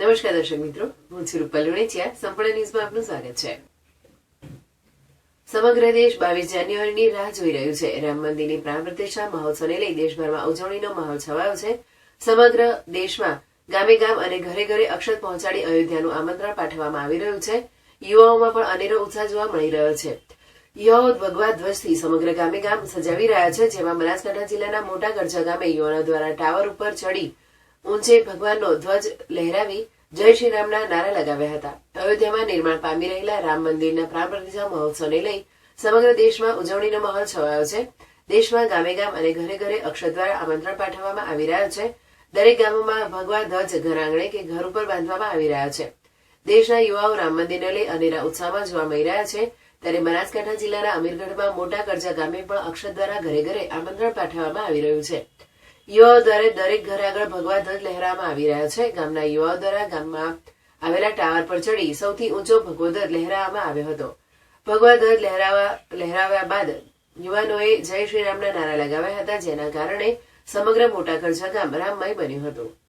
નમસ્કાર દર્શક મિત્રો, હું છું રૂપલ લુણેચિયા. સંપૂર્ણ ન્યૂઝમાં આપનું સ્વાગત છે. સમગ્ર દેશ 22 જાન્યુઆરીની રાહ જોઈ રહ્યું છે. રામ મંદિરની પ્રાણ પ્રતિષ્ઠા મહોત્સવને લઈ દેશભરમાં ઉજવણીનો માહોલ છવાયો છે. સમગ્ર દેશમાં ગામે ગામ અને ઘરે ઘરે અક્ષત પહોંચાડી અયોધ્યાનું આમંત્રણ પાઠવવામાં આવી રહ્યું છે. યુવાઓમાં પણ અનેરો ઉત્સાહ જોવા મળી રહ્યો છે. યુવાઓ ભગવા ધ્વજથી સમગ્ર ગામે ગામ સજાવી રહ્યા છે. જેમાં બનાસકાંઠા જિલ્લાના મોટા ગરજા ગામે યુવાનો દ્વારા ટાવર ઉપર ચડી ઊંચે ભગવાનનો ધ્વજ લહેરાવી જય શ્રી રામના નારા લગાવ્યા હતા. અયોધ્યામાં નિર્માણ પામી રહેલા રામ મંદિરના પ્રાણ પ્રતિષ્ઠા મહોત્સવને લઈ સમગ્ર દેશમાં ઉજવણીનો માહોલ છવાયો છે. દેશમાં ગામે ગામ અને ઘરે ઘરે અક્ષત દ્વારા આમંત્રણ પાઠવવામાં આવી રહ્યા છે. દરેક ગામોમાં ભગવા ધ્વજ ઘર આંગણે કે ઘર ઉપર બાંધવામાં આવી રહ્યા છે. દેશના યુવાઓ રામ મંદિરને લઈ અનેરા ઉત્સાહમાં જોવા મળી રહ્યા છે. ત્યારે બનાસકાંઠા જિલ્લાના અમીરગઢમાં મોટા કરજા ગામે પણ અક્ષત દ્વારા ઘરે ઘરે આમંત્રણ પાઠવવામાં આવી રહ્યું છે. યુવાઓ દ્વારા દરેક ઘર આગળ ભગવા ધ્વજ લહેરાવવામાં આવી રહ્યા છે. ગામના યુવાઓ દ્વારા ગામમાં આવેલા ટાવર પર ચડી સૌથી ઊંચો ભગવો ધ્વજ લહેરાવવામાં આવ્યો હતો. ભગવા ધ્વજ લહેરાવ્યા બાદ યુવાનોએ જય શ્રી રામના નારા લગાવ્યા હતા, જેના કારણે સમગ્ર મોટા કરજા ગામ રામમય બન્યું હતું.